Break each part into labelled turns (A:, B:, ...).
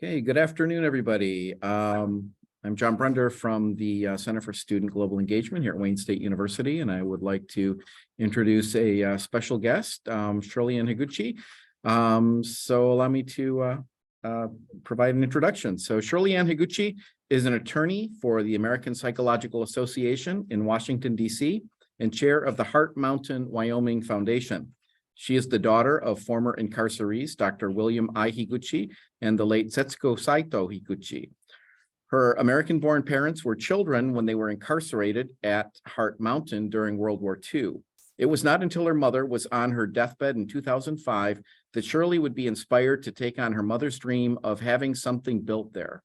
A: Okay, good afternoon, everybody. I'm John Brender from the Center for Student Global Engagement here at Wayne State University, and I would like to introduce a special guest, Shirley Ann Higuchi. So allow me to provide an introduction. So Shirley Ann Higuchi is an attorney for the American Psychological Association in Washington, D.C., and chair of the Heart Mountain, Wyoming Foundation. She is the daughter of former incarcerees, Dr. William I. Higuchi and the late Setsuko Saito Higuchi. Her American-born parents were children when they were incarcerated at Heart Mountain during World War II. It was not until her mother was on her deathbed in 2005 that Shirley would be inspired to take on her mother's dream of having something built there.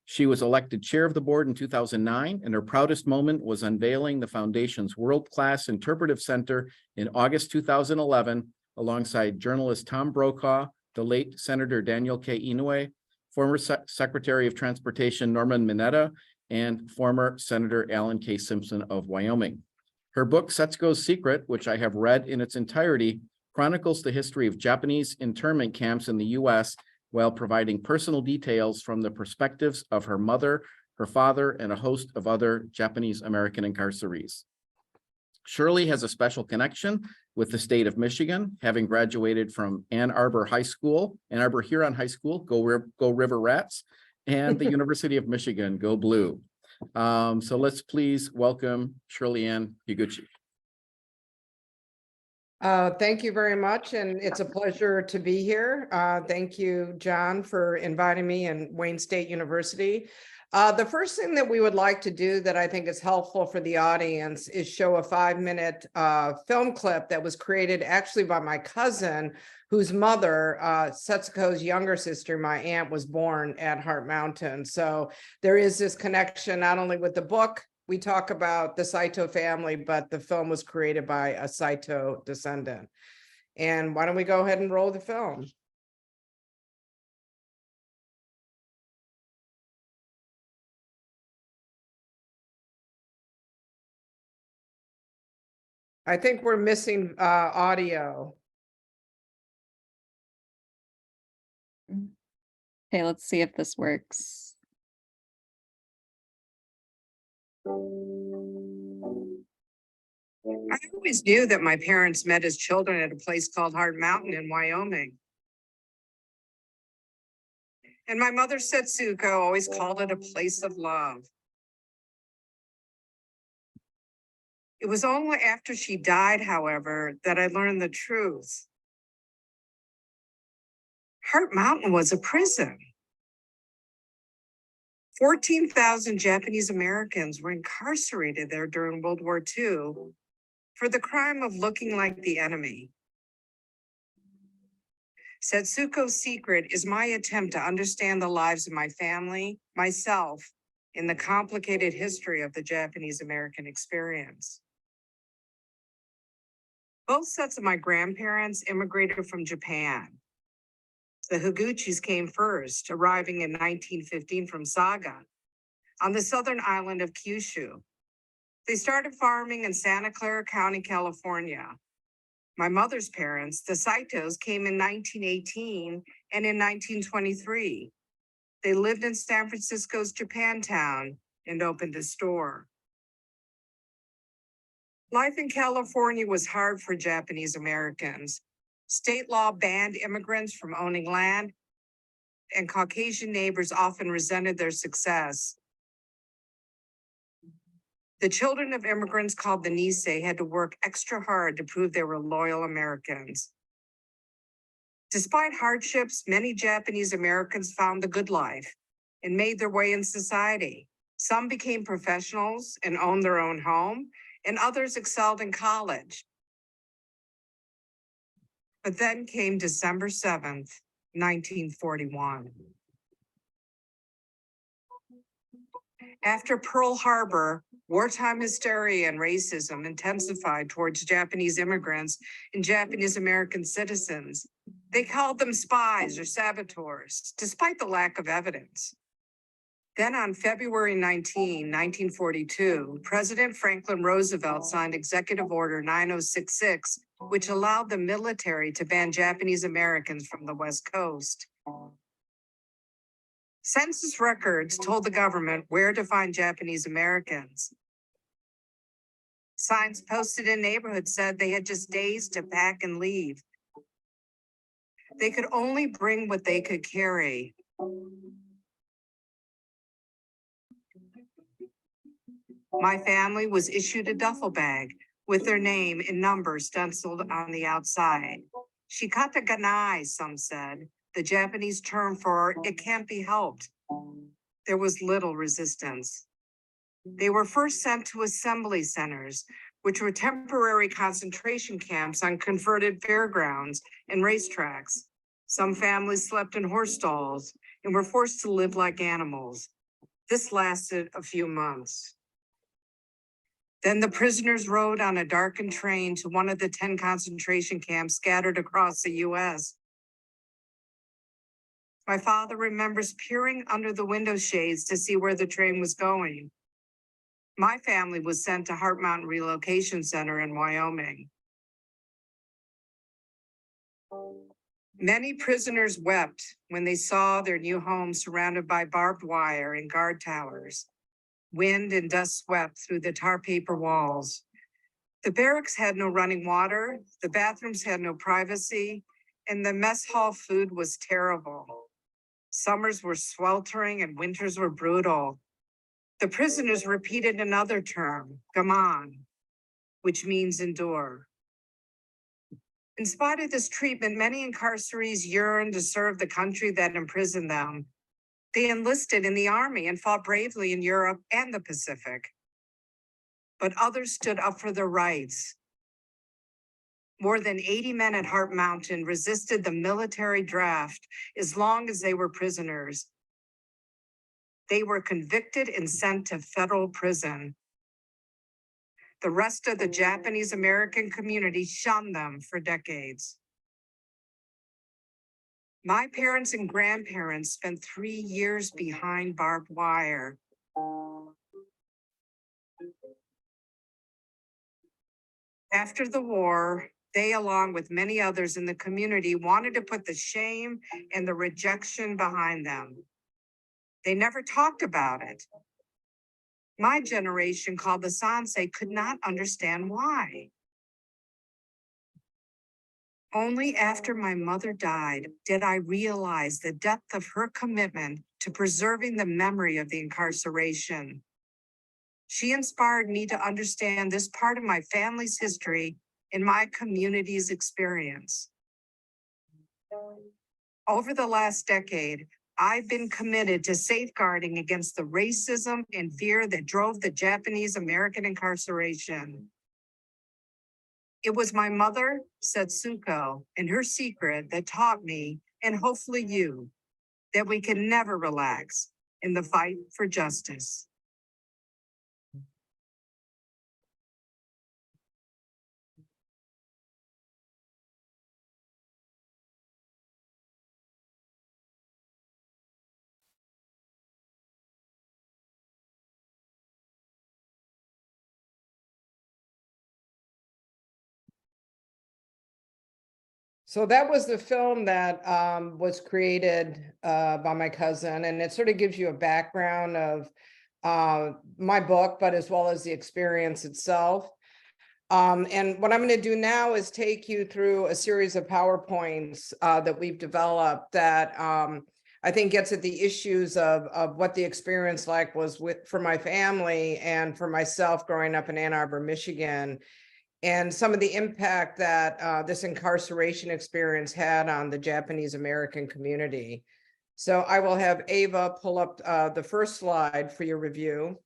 A: She was elected chair of the board in 2009, and her proudest moment was unveiling the foundation's world-class interpretive center in August 2011, alongside journalist Tom Brokaw, the late Senator Daniel K. Inouye, former Secretary of Transportation Norman Mineta, and former Senator Alan K. Simpson of Wyoming. Her book, Setsuko's Secret, which I have read in its entirety, chronicles the history of Japanese internment camps in the U.S., while providing personal details from the perspectives of her mother, her father, and a host of other Japanese American incarcerees. Shirley has a special connection with the state of Michigan, having graduated from Ann Arbor Huron High School, go River Rats, and the University of Michigan, go Blue. So let's please welcome Shirley Ann Higuchi.
B: Thank you very much, and it's a pleasure to be here. Thank you, John, for inviting me and Wayne State University. The first thing that we would like to do that I think is helpful for the audience is show a 5-minute film clip that was created actually by my cousin, whose mother, Setsuko's younger sister, my aunt, was born at Heart Mountain. So there is this connection not only with the book. We talk about the Saito family, but the film was created by a Saito descendant. And why don't we go ahead and roll the film? I think we're missing audio.
C: Okay, let's see if this works.
B: I always knew that my parents met as children at a place called Heart Mountain in Wyoming. And my mother, Setsuko, always called it a place of love. It was only after she died, however, that I learned the truth. Heart Mountain was a prison. 14,000 Japanese Americans were incarcerated there during World War II for the crime of looking like the enemy. Setsuko's Secret is my attempt to understand the lives of my family, myself, in the complicated history of the Japanese American experience. Both sets of my grandparents immigrated from Japan. The Higuchis came first, arriving in 1915 from Saga on the southern island of Kyushu. They started farming in Santa Clara County, California. My mother's parents, the Saitos, came in 1918 and in 1923. They lived in San Francisco's Japantown and opened a store. Life in California was hard for Japanese Americans. State law banned immigrants from owning land, and Caucasian neighbors often resented their success. The children of immigrants called the Nisei had to work extra hard to prove they were loyal Americans. Despite hardships, many Japanese Americans found the good life and made their way in society. Some became professionals and owned their own home, and others excelled in college. But then came December 7th, 1941. After Pearl Harbor, wartime hysteria and racism intensified towards Japanese immigrants and Japanese American citizens. They called them spies or saboteurs, despite the lack of evidence. Then on February 19, 1942, President Franklin Roosevelt signed Executive Order 9066, which allowed the military to ban Japanese Americans from the West Coast.
D: Census records told the government where to find Japanese Americans. Signs posted in neighborhoods said they had just days to pack and leave. They could only bring what they could carry. My family was issued a duffel bag with their name and number stenciled on the outside. Shikata ganai, some said, the Japanese term for it can't be helped. There was little resistance. They were first sent to assembly centers, which were temporary concentration camps on converted fairgrounds and racetracks. Some families slept in horse stalls and were forced to live like animals. This lasted a few months. Then the prisoners rode on a darkened train to one of the 10 concentration camps scattered across the US. My father remembers peering under the window shades to see where the train was going. My family was sent to Heart Mountain Relocation Center in Wyoming. Many prisoners wept when they saw their new home surrounded by barbed wire and guard towers. Wind and dust swept through the tar paper walls. The barracks had no running water, the bathrooms had no privacy, and the mess hall food was terrible. Summers were sweltering and winters were brutal. The prisoners repeated another term, gaman, which means endure. In spite of this treatment, many incarcerees yearned to serve the country that imprisoned them. They enlisted in the army and fought bravely in Europe and the Pacific. But others stood up for their rights. More than 80 men at Heart Mountain resisted the military draft as long as they were prisoners. They were convicted and sent to federal prison. The rest of the Japanese American community shunned them for decades. My parents and grandparents spent 3 years behind barbed wire. After the war, they, along with many others in the community, wanted to put the shame and the rejection behind them. They never talked about it. My generation, called the Sansei, could not understand why. Only after my mother died did I realize the depth of her commitment to preserving the memory of the incarceration. She inspired me to understand this part of my family's history and my community's experience. Over the last decade, I've been committed to safeguarding against the racism and fear that drove the Japanese American incarceration. It was my mother, Setsuko, and her secret that taught me, and hopefully you, that we can never relax in the fight for justice.
B: So that was the film that was created by my cousin, and it sort of gives you a background of my book, but as well as the experience itself. And what I'm going to do now is take you through a series of PowerPoints that we've developed that I think gets at the issues of what the experience like was for my family and for myself growing up in Ann Arbor, Michigan, and some of the impact that this incarceration experience had on the Japanese American community. So I will have Ava pull up the first slide for your review.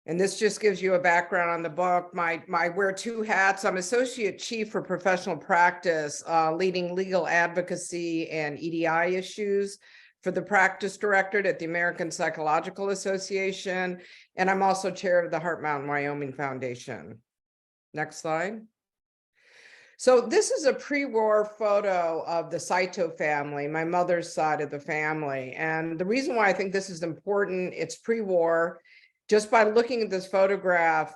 B: And this just gives you a background on the book. I wear two hats. I'm Associate Chief for Professional Practice, leading legal advocacy and EDI issues for the practice directorate at the American Psychological Association. And I'm also chair of the Heart Mountain, Wyoming Foundation. Next slide. So this is a pre-war photo of the Saito family, my mother's side of the family. And the reason why I think this is important, it's pre-war. Just by looking at this photograph,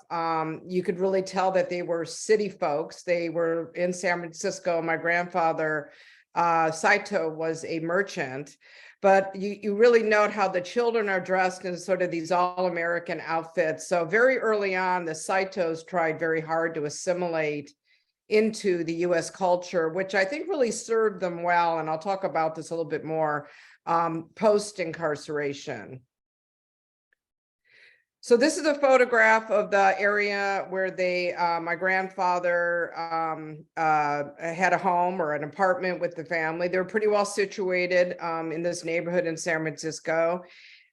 B: you could really tell that they were city folks. They were in San Francisco. My grandfather Saito was a merchant. But you really note how the children are dressed in sort of these all-American outfits. So very early on, the Saitos tried very hard to assimilate into the US culture, which I think really served them well. And I'll talk about this a little bit more post-incarceration. So this is a photograph of the area where my grandfather had a home or an apartment with the family. They were pretty well situated in this neighborhood in San Francisco.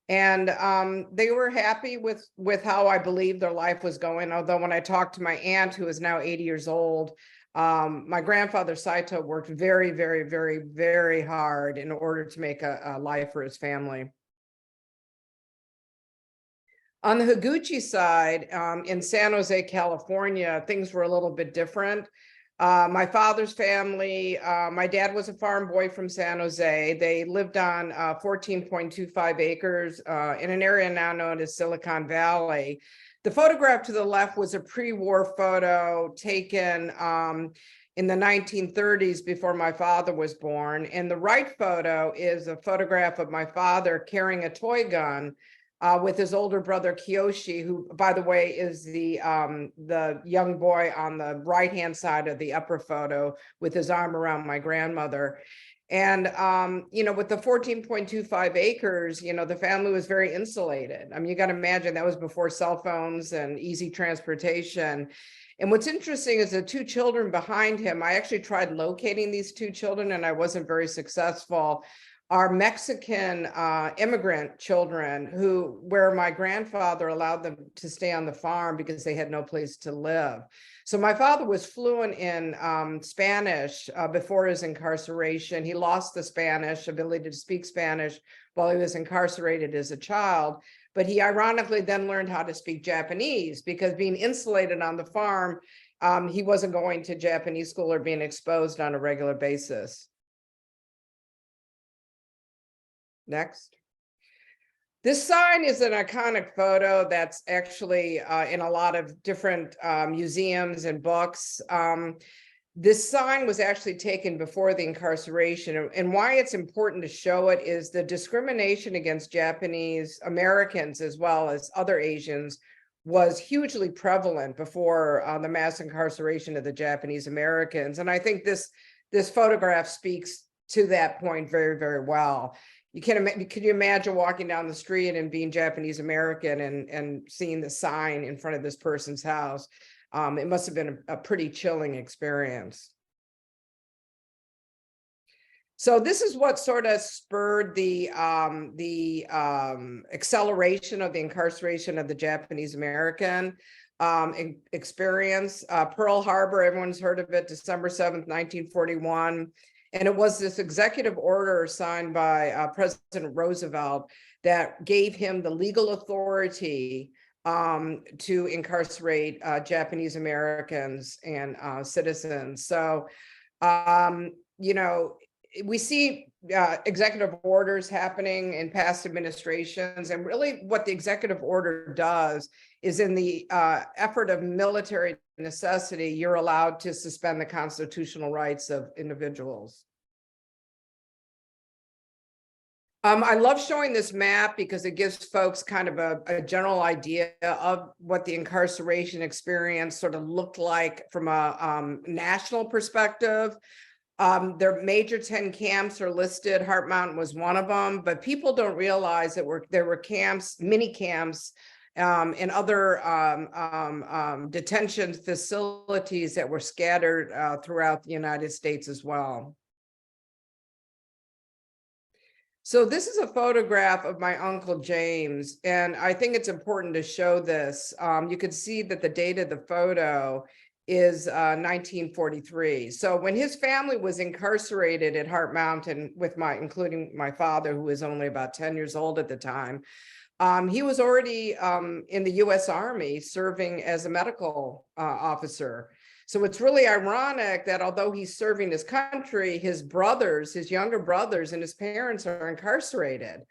B: And they were happy with how I believe their life was going. Although when I talked to my aunt, who is now 80 years old, my grandfather Saito worked very, very, very, very hard in order to make a life for his family. On the Higuchi side, in San Jose, California, things were a little bit different. My father's family, my dad was a farm boy from San Jose. They lived on 14.25 acres in an area now known as Silicon Valley. The photograph to the left was a pre-war photo taken in the 1930s before my father was born. And the right photo is a photograph of my father carrying a toy gun with his older brother Kiyoshi, who, by the way, is the young boy on the right-hand side of the upper photo with his arm around my grandmother. And, with the 14.25 acres, the family was very insulated. I mean, you got to imagine that was before cell phones and easy transportation. And what's interesting is the two children behind him, I actually tried locating these two children and I wasn't very successful, are Mexican immigrant children where my grandfather allowed them to stay on the farm because they had no place to live. So my father was fluent in Spanish before his incarceration. He lost the Spanish ability to speak Spanish while he was incarcerated as a child. But he ironically then learned how to speak Japanese because being insulated on the farm, he wasn't going to Japanese school or being exposed on a regular basis. Next. This sign is an iconic photo that's actually in a lot of different museums and books. This sign was actually taken before the incarceration, and why it's important to show it is the discrimination against Japanese Americans as well as other Asians was hugely prevalent before the mass incarceration of the Japanese Americans. And I think this photograph speaks to that point very, very well. Could you imagine walking down the street and being Japanese American and seeing the sign in front of this person's house? It must have been a pretty chilling experience. So this is what sort of spurred the acceleration of the incarceration of the Japanese American experience. Pearl Harbor, everyone's heard of it, December 7th, 1941. And it was this executive order signed by President Roosevelt that gave him the legal authority to incarcerate Japanese Americans and citizens. So, we see executive orders happening in past administrations, and really what the executive order does is in the effort of military necessity, you're allowed to suspend the constitutional rights of individuals. I love showing this map because it gives folks kind of a general idea of what the incarceration experience sort of looked like from a national perspective. Their major 10 camps are listed. Heart Mountain was one of them, but people don't realize that there were camps, mini camps, and other detention facilities that were scattered throughout the United States as well. So this is a photograph of my Uncle James, and I think it's important to show this. You can see that the date of the photo is 1943. So when his family was incarcerated at Heart Mountain including my father, who was only about 10 years old at the time, he was already in the US Army serving as a medical officer. So it's really ironic that although he's serving his country, his younger brothers and his parents are incarcerated.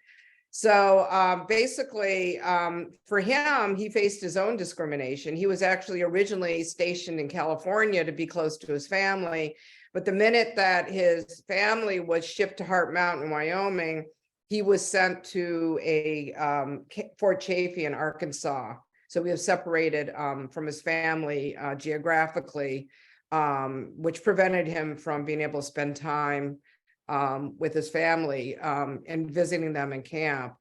B: So basically, for him, he faced his own discrimination. He was actually originally stationed in California to be close to his family, But the minute that his family was shipped to Heart Mountain, Wyoming, he was sent to a Fort Chaffee in Arkansas. So we have separated from his family geographically, which prevented him from being able to spend time with his family and visiting them in camp.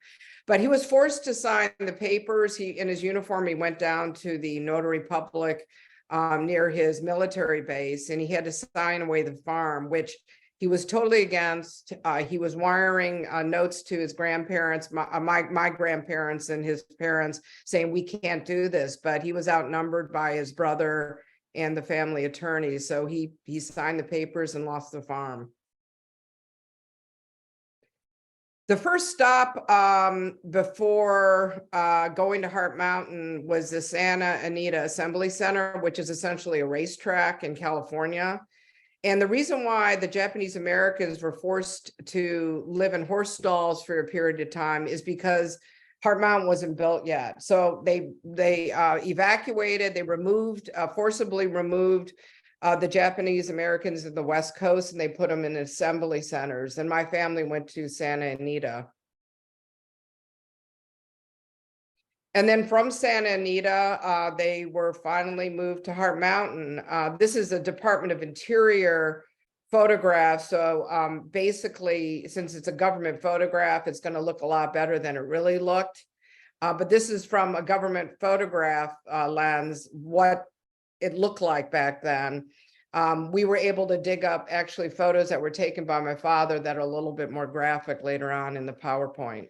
B: But he was forced to sign the papers. In his uniform, he went down to the notary public near his military base, and he had to sign away the farm, which he was totally against. He was wiring notes to his grandparents, my grandparents and his parents, saying, we can't do this. But he was outnumbered by his brother and the family attorney. So he signed the papers and lost the farm. The first stop before going to Heart Mountain was the Santa Anita Assembly Center, which is essentially a racetrack in California. And the reason why the Japanese Americans were forced to live in horse stalls for a period of time is because Heart Mountain wasn't built yet. So they evacuated, they forcibly removed the Japanese Americans in the West Coast, and they put them in assembly centers. And my family went to Santa Anita. And then from Santa Anita, they were finally moved to Heart Mountain. This is a Department of Interior photograph. So basically, since it's a government photograph, it's going to look a lot better than it really looked. But this is from a government photograph lens, what it looked like back then. We were able to dig up actually photos that were taken by my father that are a little bit more graphic later on in the PowerPoint.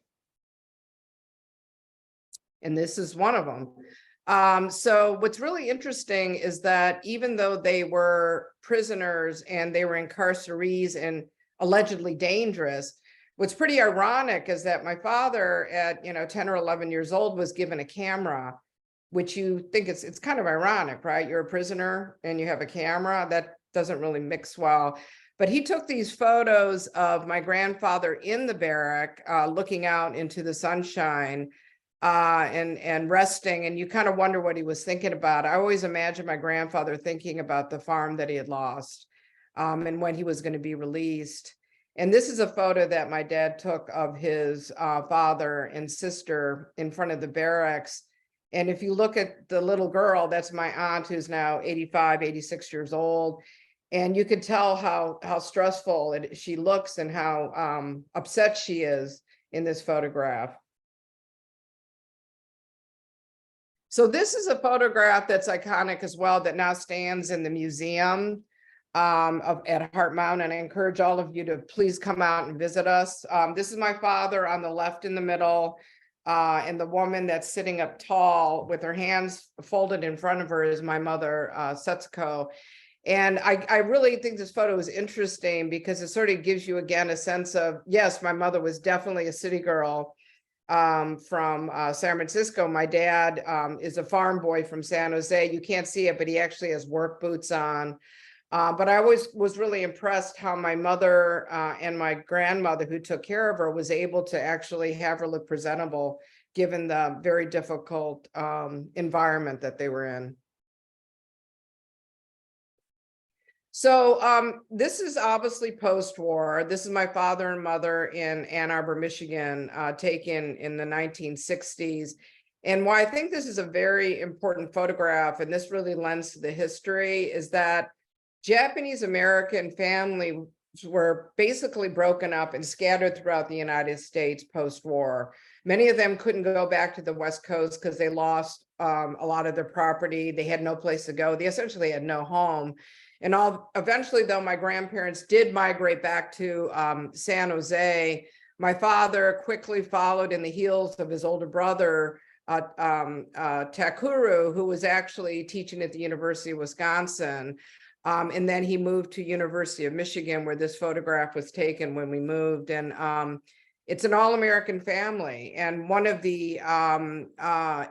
B: And this is one of them. So what's really interesting is that even though they were prisoners and they were incarcerees and allegedly dangerous, what's pretty ironic is that my father at 10 or 11 years old was given a camera, which you think it's kind of ironic, right? You're a prisoner and you have a camera. That doesn't really mix well. But he took these photos of my grandfather in the barrack, looking out into the sunshine and resting. And you kind of wonder what he was thinking about. I always imagine my grandfather thinking about the farm that he had lost and when he was going to be released. And this is a photo that my dad took of his father and sister in front of the barracks. And if you look at the little girl, that's my aunt who's now 85, 86 years old. And you could tell how stressful she looks and how upset she is in this photograph. So this is a photograph that's iconic as well that now stands in the museum at Heart Mountain. And I encourage all of you to please come out and visit us. This is my father on the left in the middle. And the woman that's sitting up tall with her hands folded in front of her is my mother, Setsuko. And I really think this photo is interesting because it sort of gives you, again, a sense of, yes, my mother was definitely a city girl from San Francisco. My dad is a farm boy from San Jose. You can't see it, but he actually has work boots on. But I always was really impressed how my mother and my grandmother, who took care of her, was able to actually have her look presentable given the very difficult environment that they were in. So this is obviously post-war. This is my father and mother in Ann Arbor, Michigan, taken in the 1960s. And why I think this is a very important photograph, and this really lends to the history, is that Japanese American families were basically broken up and scattered throughout the United States post-war. Many of them couldn't go back to the West Coast because they lost a lot of their property. They had no place to go. They essentially had no home. And eventually, though, my grandparents did migrate back to San Jose. My father quickly followed in the heels of his older brother, Takuru, who was actually teaching at the University of Wisconsin. And then he moved to University of Michigan, where this photograph was taken when we moved. And it's an all-American family. And one of the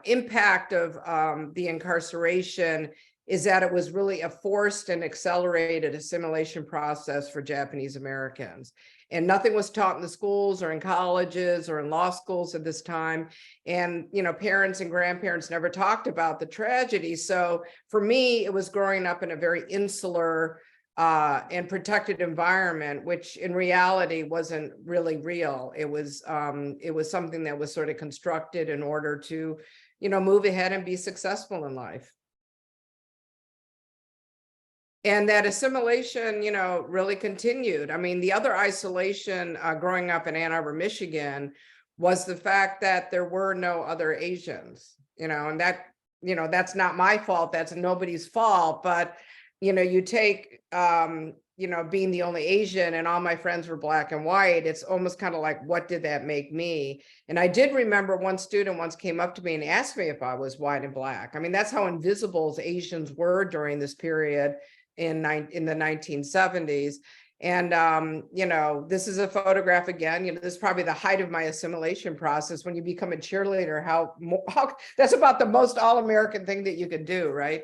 B: impact of the incarceration is that it was really a forced and accelerated assimilation process for Japanese Americans. And nothing was taught in the schools or in colleges or in law schools at this time. And, parents and grandparents never talked about the tragedy. So for me, it was growing up in a very insular and protected environment, which in reality wasn't really real. It was something that was sort of constructed in order to, move ahead and be successful in life. And that assimilation, really continued. I mean, the other isolation growing up in Ann Arbor, Michigan, was the fact that there were no other Asians, and that, that's not my fault. That's nobody's fault. But, you take, being the only Asian and all my friends were black and white, it's almost kind of like, what did that make me? And I did remember one student once came up to me and asked me if I was white and black. I mean, that's how invisible Asians were during this period in the 1970s. And, this is a photograph again, this is probably the height of my assimilation process. When you become a cheerleader, how that's about the most all-American thing that you could do, right?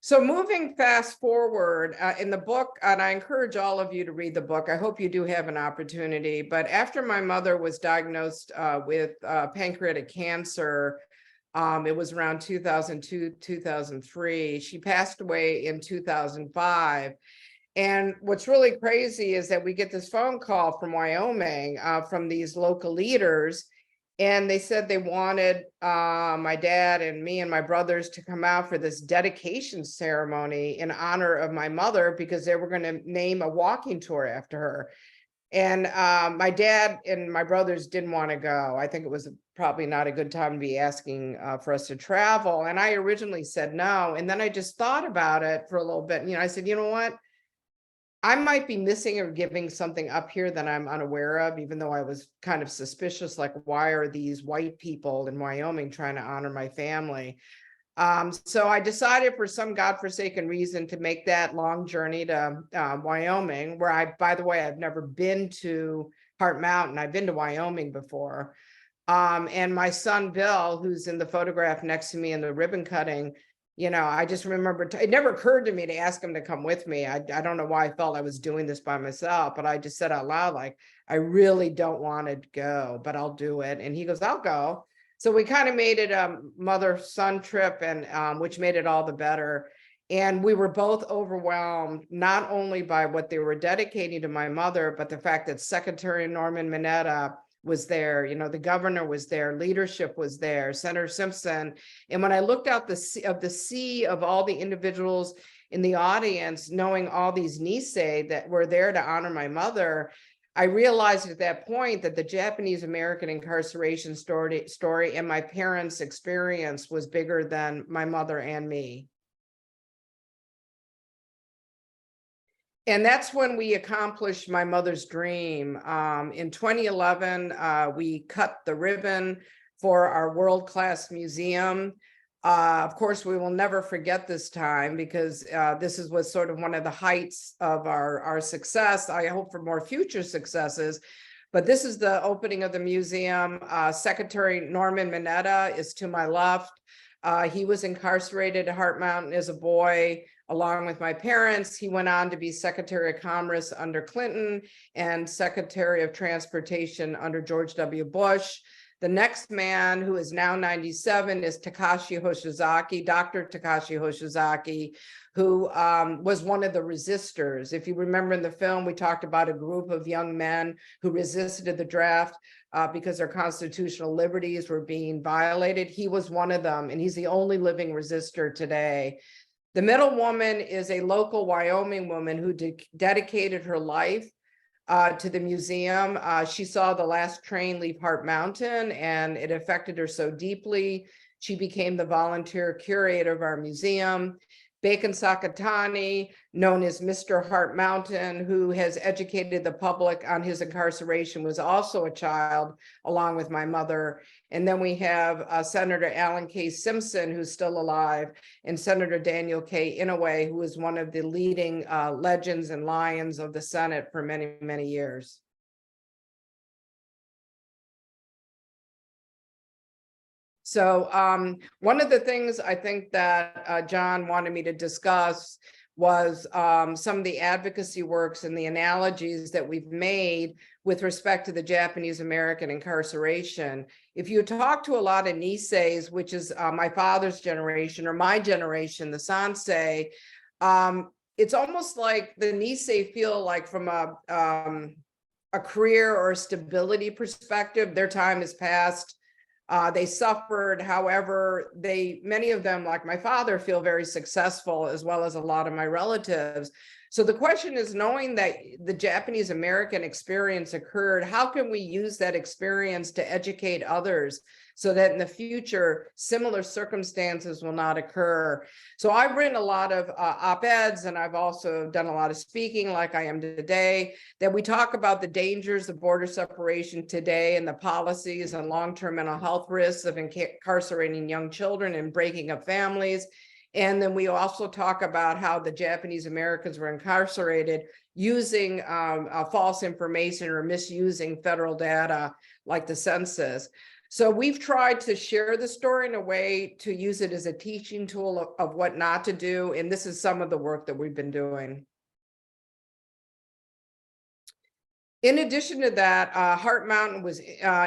B: So moving fast forward in the book, and I encourage all of you to read the book. I hope you do have an opportunity. But after my mother was diagnosed with pancreatic cancer, it was around 2002, 2003. She passed away in 2005. And what's really crazy is that we get this phone call from Wyoming, from these local leaders. And they said they wanted my dad and me and my brothers to come out for this dedication ceremony in honor of my mother, because they were going to name a walking tour after her. And my dad and my brothers didn't want to go. I think it was probably not a good time to be asking for us to travel. And I originally said no. And then I just thought about it for a little bit. I said, you know what? I might be missing or giving something up here that I'm unaware of, even though I was kind of suspicious, like, why are these white people in Wyoming trying to honor my family? So I decided for some godforsaken reason to make that long journey to Wyoming, where by the way, I've never been to Heart Mountain. I've been to Wyoming before. And my son, Bill, who's in the photograph next to me in the ribbon cutting, I just remember it never occurred to me to ask him to come with me. I don't know why I felt I was doing this by myself, but I just said out loud, like, I really don't want to go, but I'll do it. And he goes, I'll go. So we kind of made it a mother-son trip, and which made it all the better. And we were both overwhelmed, not only by what they were dedicating to my mother, but the fact that Secretary Norman Mineta was there, the governor was there, leadership was there, Senator Simpson. And when I looked out the sea of all the individuals in the audience, knowing all these Nisei that were there to honor my mother, I realized at that point that the Japanese American incarceration story and my parents' experience was bigger than my mother and me. And that's when we accomplished my mother's dream. In 2011, we cut the ribbon for our world-class museum. Of course, we will never forget this time, because this was sort of one of the heights of our success. I hope for more future successes. But this is the opening of the museum. Secretary Norman Mineta is to my left. He was incarcerated at Heart Mountain as a boy, along with my parents. He went on to be Secretary of Commerce under Clinton and Secretary of Transportation under George W. Bush. The next man, who is now 97, is Takashi Hoshizaki, Dr. Takashi Hoshizaki, who was one of the resistors. If you remember in the film, we talked about a group of young men who resisted the draft because their constitutional liberties were being violated. He was one of them, and he's the only living resistor today. The middle woman is a local Wyoming woman who dedicated her life to the museum. She saw the last train leave Heart Mountain, and it affected her so deeply. She became the volunteer curator of our museum. Bacon Sakatani, known as Mr. Heart Mountain, who has educated the public on his incarceration, was also a child along with my mother. And then we have Senator Alan K. Simpson, who's still alive, and Senator Daniel K. Inouye, who is one of the leading legends and lions of the Senate for many, many years. So one of the things I think that John wanted me to discuss was some of the advocacy works and the analogies that we've made with respect to the Japanese American incarceration. If you talk to a lot of Niseis, which is my father's generation or my generation, the Sansei, it's almost like the Nisei feel like from a career or a stability perspective, their time is past. They suffered, however, many of them, like my father, feel very successful, as well as a lot of my relatives. So the question is, knowing that the Japanese American experience occurred, how can we use that experience to educate others so that in the future, similar circumstances will not occur? So I've written a lot of op-eds, and I've also done a lot of speaking like I am today, that we talk about the dangers of border separation today and the policies and long-term mental health risks of incarcerating young children and breaking up families. And then we also talk about how the Japanese Americans were incarcerated using false information or misusing federal data like the census. So we've tried to share the story in a way to use it as a teaching tool of what not to do. And this is some of the work that we've been doing. In addition to that, Heart Mountain was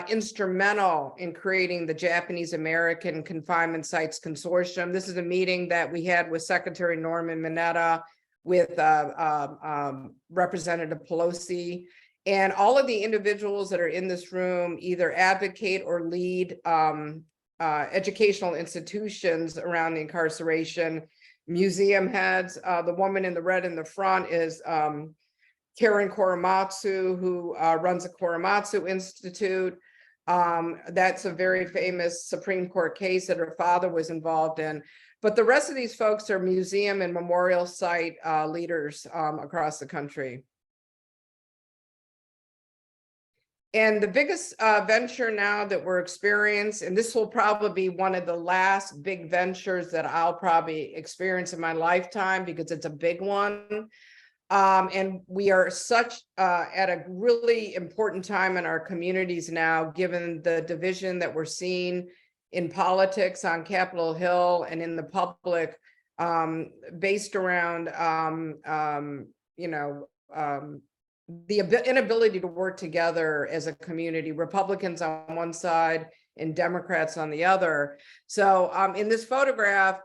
B: instrumental in creating the Japanese American Confinement Sites Consortium. This is a meeting that we had with Secretary Norman Mineta, with Representative Pelosi, and all of the individuals that are in this room either advocate or lead educational institutions around the incarceration, museum heads. The woman in the red in the front is Karen Korematsu, who runs the Korematsu Institute. That's a very famous Supreme Court case that her father was involved in. But the rest of these folks are museum and memorial site leaders across the country. And the biggest venture now that we're experiencing, and this will probably be one of the last big ventures that I'll probably experience in my lifetime because it's a big one. And we are at a really important time in our communities now, given the division that we're seeing in politics on Capitol Hill and in the public, based around, the inability to work together as a community, Republicans on one side and Democrats on the other. So in this photograph,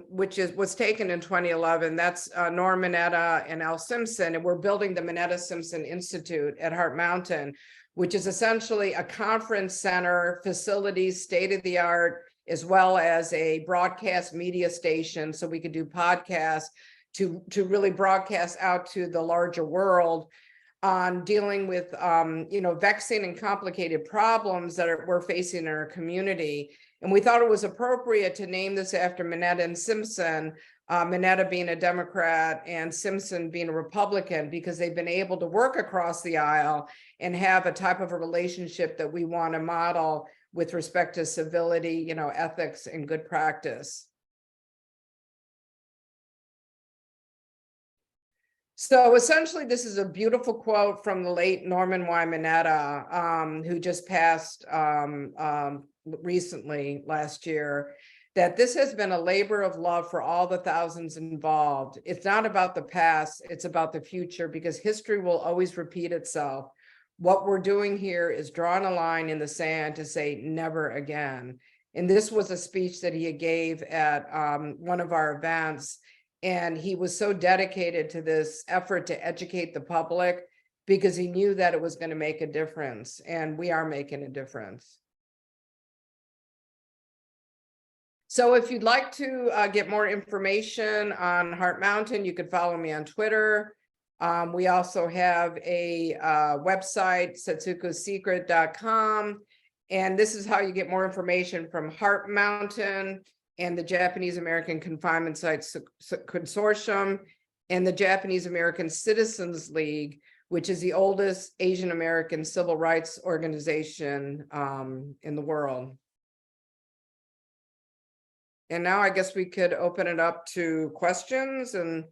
B: which was taken in 2011, that's Norm Mineta and Al Simpson, and we're building the Mineta Simpson Institute at Heart Mountain, which is essentially a conference center, facilities, state-of-the-art, as well as a broadcast media station, so we could do podcasts to really broadcast out to the larger world on dealing with, vexing and complicated problems that we're facing in our community. And we thought it was appropriate to name this after Mineta and Simpson, Mineta being a Democrat and Simpson being a Republican, because they've been able to work across the aisle and have a type of a relationship that we want to model with respect to civility, ethics and good practice. So essentially, this is a beautiful quote from the late Norman Y. Mineta, who just passed recently last year, that this has been a labor of love for all the thousands involved. It's not about the past, it's about the future, because history will always repeat itself. What we're doing here is drawing a line in the sand to say never again. And this was a speech that he gave at one of our events. And he was so dedicated to this effort to educate the public because he knew that it was going to make a difference. And we are making a difference. So if you'd like to get more information on Heart Mountain, you could follow me on Twitter. We also have a website, setsukosecret.com. And this is how you get more information from Heart Mountain and the Japanese American Confinement Sites Consortium and the Japanese American Citizens League, which is the oldest Asian American civil rights organization in the world. And now I guess we could open it up to questions and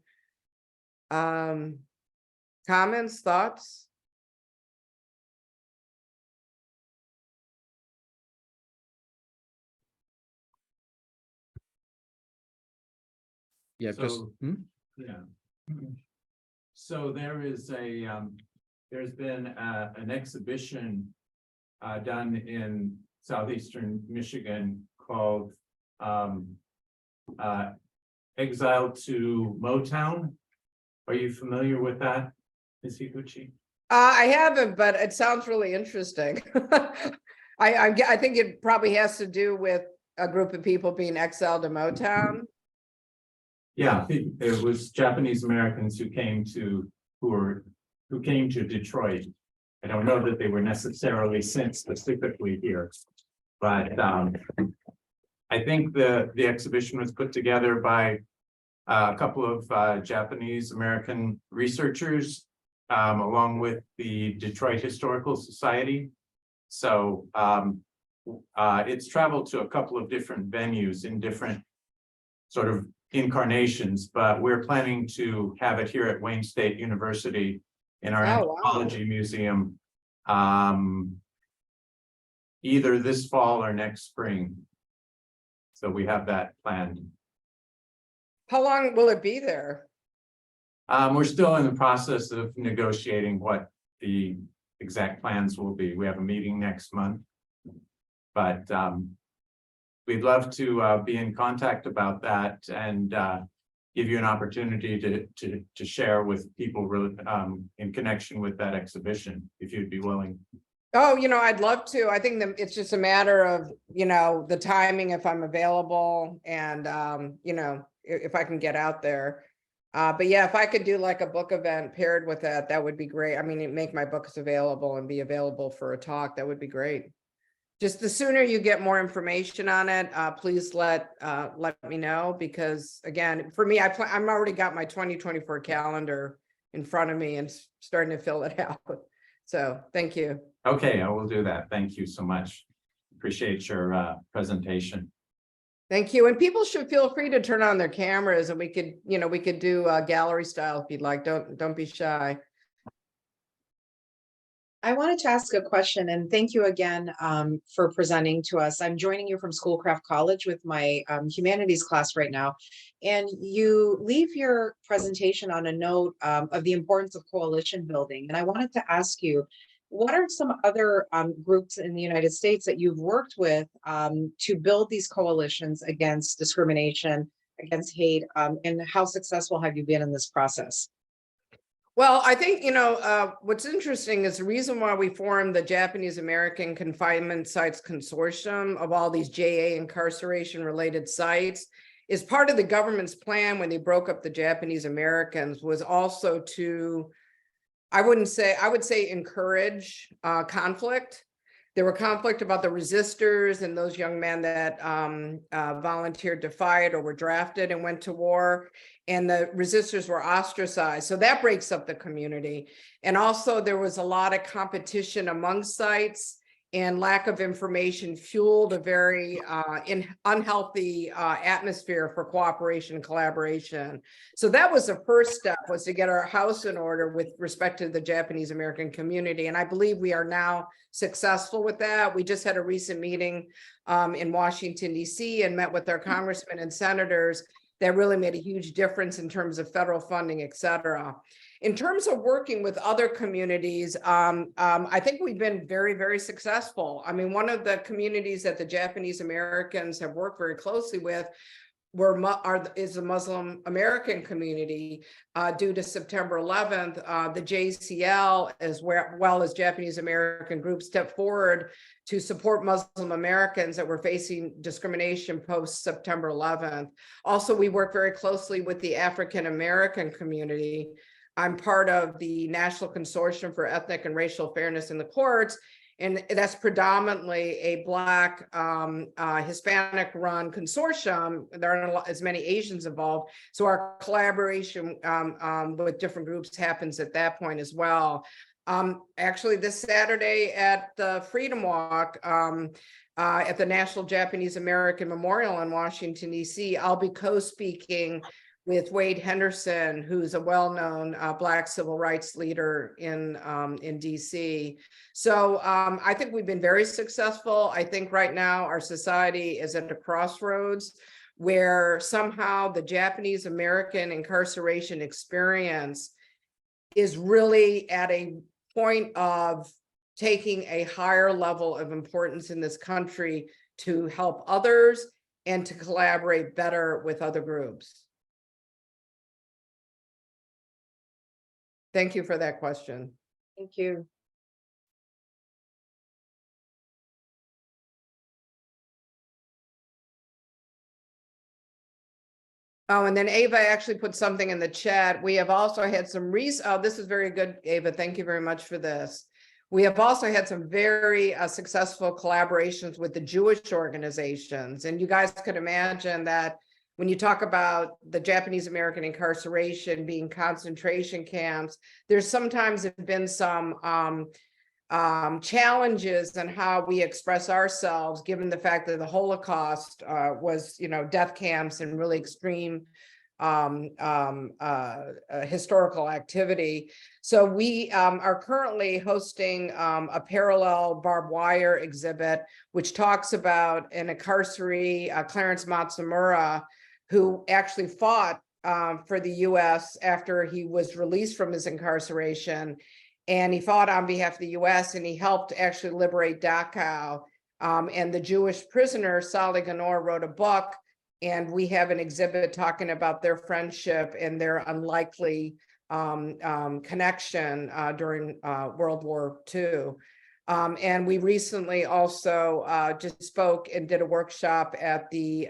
B: comments, thoughts.
A: Yeah, just
E: So Yeah. So there is there's been an exhibition done in southeastern Michigan called Exile to Motown. Are you familiar with that, Ms. Higuchi?
B: I haven't, but it sounds really interesting. I think it probably has to do with a group of people being exiled to Motown.
E: Yeah, it was Japanese Americans who came to Detroit. I don't know that they were necessarily sent specifically here, but I think the exhibition was put together by a couple of Japanese American researchers, along with the Detroit Historical Society. So it's traveled to a couple of different venues in different sort of incarnations, but we're planning to have it here at Wayne State University in our
B: Oh, wow.
E: anthropology museum, either this fall or next spring. So we have that planned.
B: How long will it be there?
E: We're still in the process of negotiating what the exact plans will be. We have a meeting next month, but we'd love to be in contact about that and give you an opportunity to share with people really in connection with that exhibition, if you'd be willing.
B: Oh, I'd love to. I think that it's just a matter of, the timing, if I'm available and, if I can get out there. But yeah, if I could do like a book event paired with that, that would be great. I mean, make my books available and be available for a talk. That would be great. Just the sooner you get more information on it, please let me know, because again, for me, I'm already got my 2024 calendar in front of me and starting to fill it out. So thank you.
E: Okay, I will do that. Thank you so much. Appreciate your presentation.
B: Thank you. And people should feel free to turn on their cameras, and we could do gallery style if you'd like. Don't be shy.
F: I wanted to ask a question, and thank you again for presenting to us. I'm joining you from Schoolcraft College with my humanities class right now. And you leave your presentation on a note of the importance of coalition building. And I wanted to ask you, what are some other groups in the United States that you've worked with to build these coalitions against discrimination, against hate, and how successful have you been in this process?
B: Well, I think, what's interesting is the reason why we formed the Japanese American Confinement Sites Consortium of all these JA incarceration related sites is part of the government's plan when they broke up the Japanese Americans was also to, I would say encourage conflict. There were conflict about the resistors and those young men that volunteered to fight or were drafted and went to war. And the resistors were ostracized. So that breaks up the community. And also there was a lot of competition among sites, and lack of information fueled a very unhealthy atmosphere for cooperation and collaboration. So that was the first step, was to get our house in order with respect to the Japanese American community. And I believe we are now successful with that. We just had a recent meeting in Washington, D.C. and met with our congressmen and senators that really made a huge difference in terms of federal funding, et cetera. In terms of working with other communities, I think we've been very, very successful. I mean, one of the communities that the Japanese Americans have worked very closely with is the Muslim American community. Due to September 11th, the JCL, as well as Japanese American groups, stepped forward to support Muslim Americans that were facing discrimination post September 11th. Also, we work very closely with the African American community. I'm part of the National Consortium for Ethnic and Racial Fairness in the Courts, and that's predominantly a Black, Hispanic-run consortium. There aren't as many Asians involved, so our collaboration with different groups happens at that point as well. Actually, this Saturday at the Freedom Walk, at the National Japanese American Memorial in Washington, D.C., I'll be co-speaking with Wade Henderson, who's a well-known Black civil rights leader in DC. So I think we've been very successful. I think right now our society is at a crossroads where somehow the Japanese American incarceration experience is really at a point of taking a higher level of importance in this country to help others and to collaborate better with other groups. Thank you for that question.
F: Thank you.
B: Oh, and then Ava actually put something in the chat. We have also had some this is very good, Ava. Thank you very much for this. We have also had some very successful collaborations with the Jewish organizations. And you guys could imagine that when you talk about the Japanese American incarceration being concentration camps, there's sometimes have been some challenges in how we express ourselves, given the fact that the Holocaust was, death camps and really extreme historical activity. So we are currently hosting a parallel barbed wire exhibit, which talks about an incarceree, Clarence Matsumura, who actually fought for the US after he was released from his incarceration. And he fought on behalf of the US and he helped actually liberate Dachau. And the Jewish prisoner, Sally Ganor, wrote a book, and we have an exhibit talking about their friendship and their unlikely connection during World War II. And we recently also just spoke and did a workshop at the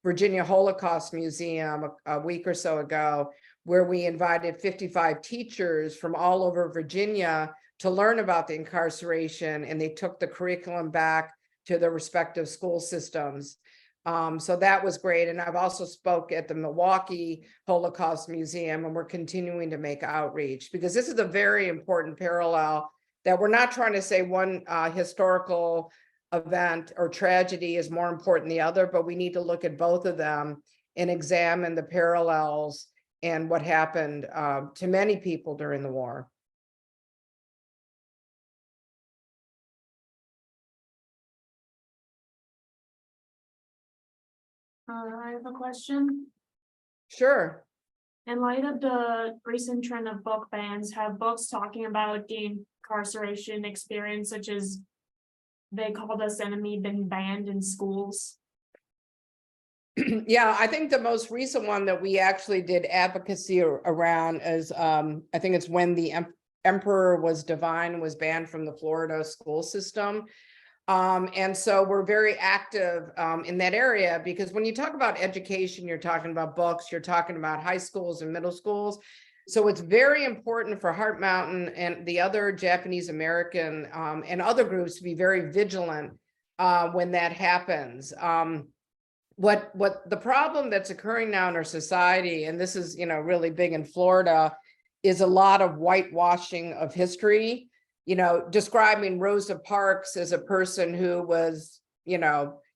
B: Virginia Holocaust Museum a week or so ago, where we invited 55 teachers from all over Virginia to learn about the incarceration, and they took the curriculum back to their respective school systems. So that was great. And I've also spoke at the Milwaukee Holocaust Museum, and we're continuing to make outreach, because this is a very important parallel that we're not trying to say one historical event or tragedy is more important than the other, but we need to look at both of them and examine the parallels and what happened to many people during the war.
G: I have a question.
B: Sure.
G: In light of the recent trend of book bans, have books talking about the incarceration experience, such as They Called Us Enemy, been banned in schools?
B: Yeah, I think the most recent one that we actually did advocacy around is, I think it's When the Emperor Was Divine was banned from the Florida school system. And so we're very active in that area, because when you talk about education, you're talking about books, you're talking about high schools and middle schools. So it's very important for Heart Mountain and the other Japanese American and other groups to be very vigilant when that happens. What the problem that's occurring now in our society, and this is, really big in Florida, is a lot of whitewashing of history. Describing Rosa Parks as a person who was,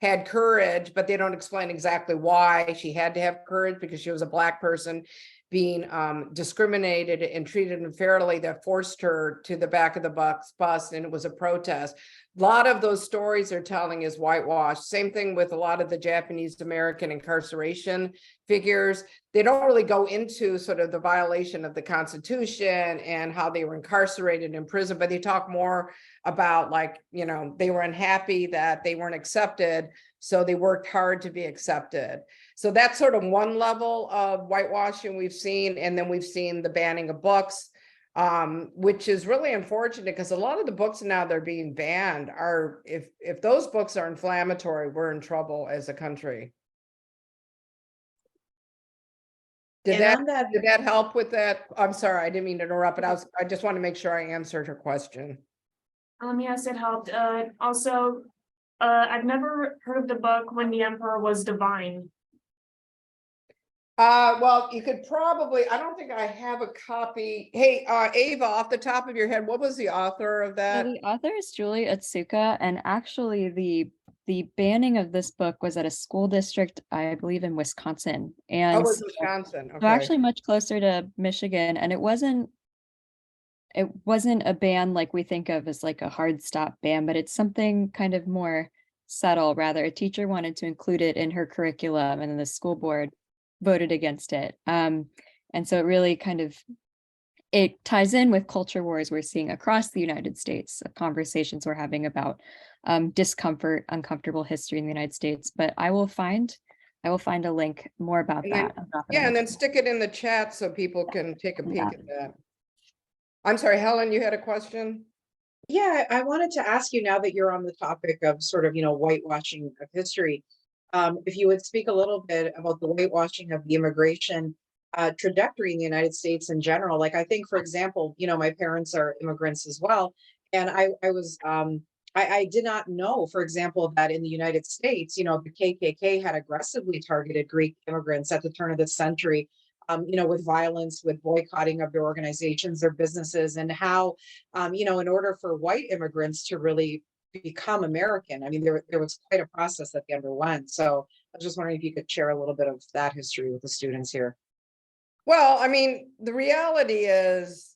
B: had courage, but they don't explain exactly why she had to have courage, because she was a Black person being discriminated and treated unfairly, that forced her to the back of the bus, and it was a protest. A lot of those stories they're telling is whitewashed. Same thing with a lot of the Japanese American incarceration figures. They don't really go into sort of the violation of the Constitution and how they were incarcerated in prison, but they talk more about, like, they were unhappy that they weren't accepted, so they worked hard to be accepted. So that's sort of one level of whitewashing we've seen. And then we've seen the banning of books, which is really unfortunate, because a lot of the books now that are being banned are, if those books are inflammatory, we're in trouble as a country. Did that help with that? I'm sorry, I didn't mean to interrupt, but I just want to make sure I answered her question.
G: Yes, it helped. Also, I've never heard of the book When the Emperor Was Divine.
B: Well, you could probably, I don't think I have a copy. Hey, Ava, off the top of your head, what was the author of
C: So
B: that?
C: the author is Julie Otsuka, and actually the banning of this book was at a school district, I believe, in Wisconsin. And
B: Oh, it was
C: so
B: Wisconsin.
C: so
B: Okay.
C: actually much closer to Michigan, and it wasn't a ban like we think of as like a hard stop ban, but it's something kind of more subtle. Rather, a teacher wanted to include it in her curriculum, and then the school board voted against it. And so it really kind of, it ties in with culture wars we're seeing across the United States, conversations we're having about discomfort, uncomfortable history in the United States. But I will find a link more about
B: And then-
C: that. I'll drop it
B: Yeah,
C: in
B: and
C: the
B: then stick it in the chat so people can take a peek
C: Yeah.
B: at that. I'm sorry, Helen, you had a question?
F: Yeah, I wanted to ask you, now that you're on the topic of sort of, whitewashing of history, if you would speak a little bit about the whitewashing of the immigration trajectory in the United States in general. Like, I think, for example, my parents are immigrants as well. And I did not know, for example, that in the United States, the KKK had aggressively targeted Greek immigrants at the turn of the century, with violence, with boycotting of their organizations, their businesses, and how, in order for white immigrants to really become American, I mean, there was quite a process that they underwent. So I was just wondering if you could share a little bit of that history with the students here.
B: Well, I mean, the reality is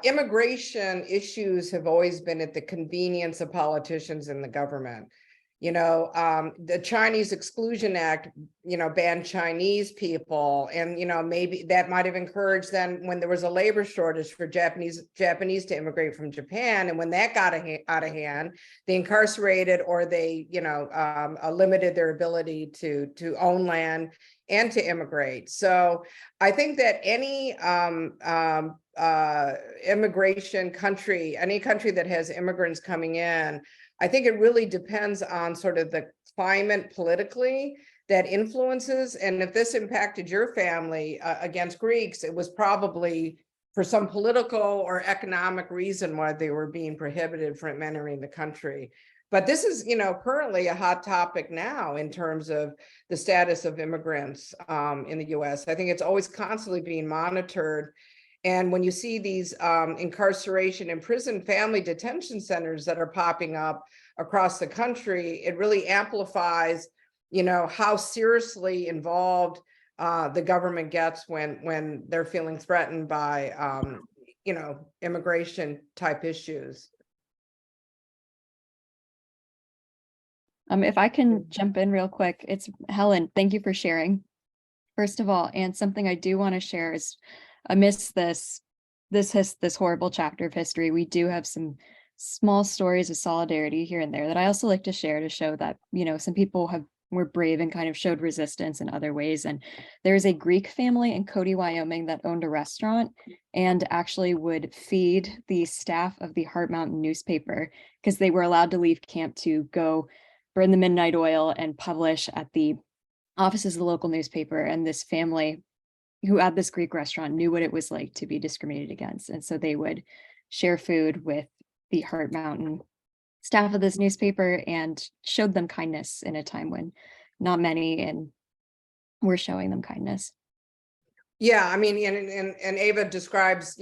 B: immigration issues have always been at the convenience of politicians and the government. The Chinese Exclusion Act, banned Chinese people, and maybe that might have encouraged them when there was a labor shortage for Japanese to immigrate from Japan, and when that got out of hand, they incarcerated or they limited their ability to own land and to immigrate. So I think that any immigration country, any country that has immigrants coming in, I think it really depends on sort of the climate politically that influences. And if this impacted your family against Greeks, it was probably for some political or economic reason why they were being prohibited from entering the country. But this is, currently a hot topic now in terms of the status of immigrants in the US. I think it's always constantly being monitored. And when you see these incarceration and prison family detention centers that are popping up across the country, it really amplifies, how seriously involved the government gets when they're feeling threatened by, immigration type issues.
C: If I can jump in real quick, it's Helen. Thank you for sharing, first of all. And something I do want to share is, amidst this horrible chapter of history, we do have some small stories of solidarity here and there that I also like to share, to show that, some people were brave and kind of showed resistance in other ways. And there's a Greek family in Cody, Wyoming that owned a restaurant and actually would feed the staff of the Heart Mountain newspaper, because they were allowed to leave camp to go burn the midnight oil and publish at the offices of the local newspaper. And this family who had this Greek restaurant knew what it was like to be discriminated against. And so they would share food with the Heart Mountain staff of this newspaper and showed them kindness in a time when not many were showing them kindness.
B: Yeah, I mean, and Ava describes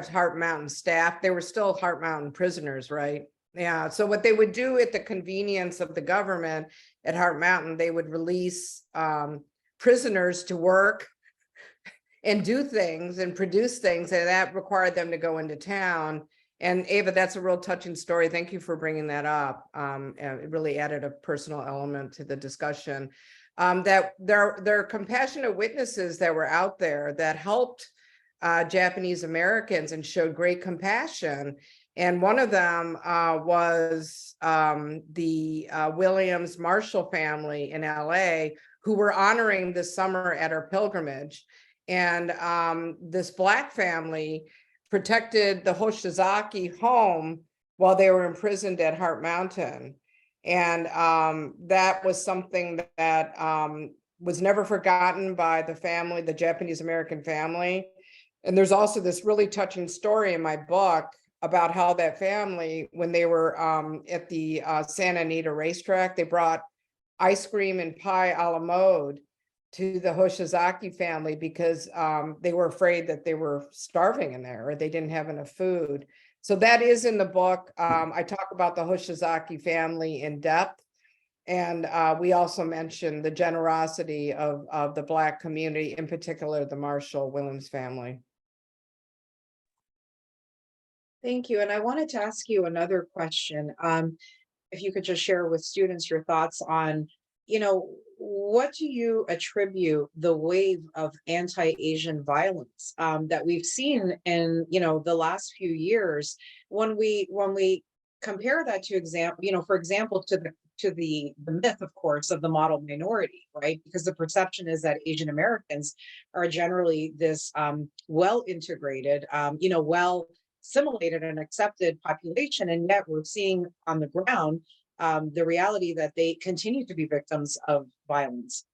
B: Heart Mountain staff. They were still Heart Mountain prisoners, right? Yeah, so what they would do at the convenience of the government at Heart Mountain, they would release prisoners to work and do things and produce things, and that required them to go into town. And Ava, that's a real touching story. Thank you for bringing that up. It really added a personal element to the discussion. That there are compassionate witnesses that were out there that helped Japanese Americans and showed great compassion. And one of them was the Williams Marshall family in LA, who were honoring this summer at our pilgrimage. And this Black family protected the Hoshizaki home while they were imprisoned at Heart Mountain. And that was something that was never forgotten by the family, the Japanese American family. And there's also this really touching story in my book about how that family, when they were at the Santa Anita racetrack, they brought ice cream and pie a la mode to the Hoshizaki family because they were afraid that they were starving in there or they didn't have enough food. So that is in the book. I talk about the Hoshizaki family in depth. And we also mention the generosity of the Black community, in particular, the Marshall Williams family.
F: Thank you. And I wanted to ask you another question. if you could just share with students your thoughts on, what do you attribute the wave of anti-Asian violence that we've seen in, the last few years when we compare that to for example, to the myth, of course, of the model minority, right? Because the perception is that Asian Americans are generally this well integrated, well assimilated and accepted population, and yet we're seeing on the ground the reality that they continue to be victims of violence.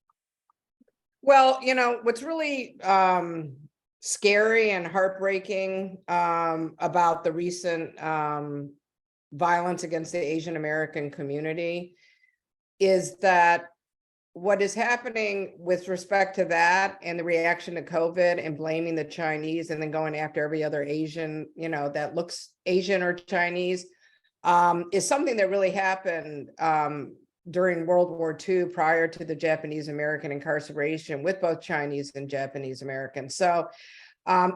B: Well, what's really scary and heartbreaking about the recent violence against the Asian American community is that what is happening with respect to that and the reaction to COVID and blaming the Chinese and then going after every other Asian, that looks Asian or Chinese, is something that really happened during World War II, prior to the Japanese American incarceration, with both Chinese and Japanese Americans. So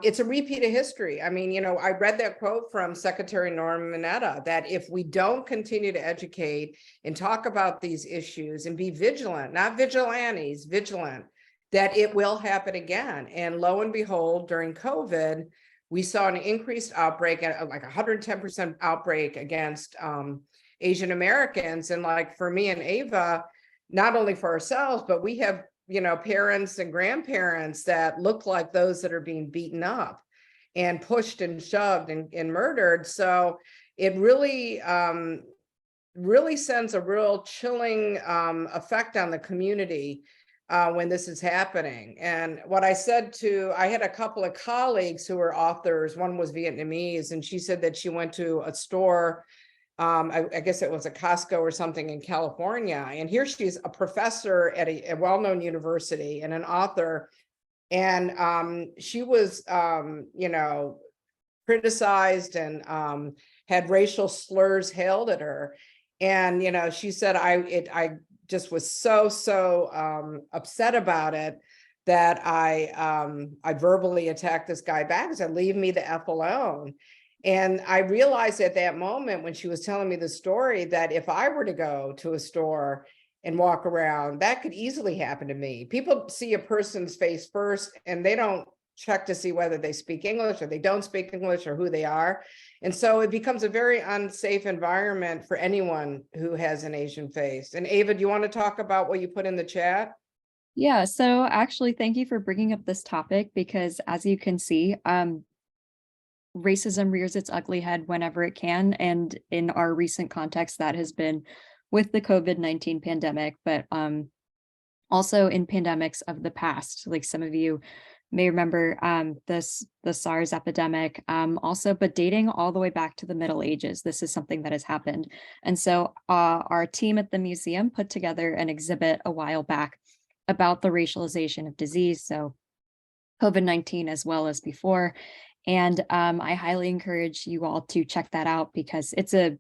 B: it's a repeat of history. I mean, I read that quote from Secretary Norman Mineta that if we don't continue to educate and talk about these issues and be vigilant, not vigilantes, vigilant, that it will happen again. And lo and behold, during COVID, we saw an increased outbreak, like 110% outbreak against Asian Americans. And like for me and Ava, not only for ourselves, but we have, parents and grandparents that look like those that are being beaten up and pushed and shoved and murdered. So it really, really sends a real chilling effect on the community when this is happening. And what I had a couple of colleagues who were authors. One was Vietnamese, and she said that she went to a store, I guess it was a Costco or something in California. And here she's a professor at a well-known university and an author. And she was, criticized and had racial slurs hailed at her. And, she said, I just was so upset about it that I verbally attacked this guy back and said, leave me the F alone. And I realized at that moment when she was telling me the story that if I were to go to a store and walk around, that could easily happen to me. People see a person's face first and they don't check to see whether they speak English or they don't speak English or who they are. And so it becomes a very unsafe environment for anyone who has an Asian face. And Ava, do you want to talk about what you put in the chat?
C: Yeah, so actually, thank you for bringing up this topic because as you can see, racism rears its ugly head whenever it can. And in our recent context, that has been with the COVID-19 pandemic, but also in pandemics of the past, like some of you may remember the SARS epidemic, also, but dating all the way back to the Middle Ages, this is something that has happened. And so our team at the museum put together an exhibit a while back about the racialization of disease, so COVID-19 as well as before. And I highly encourage you all to check that out because it's a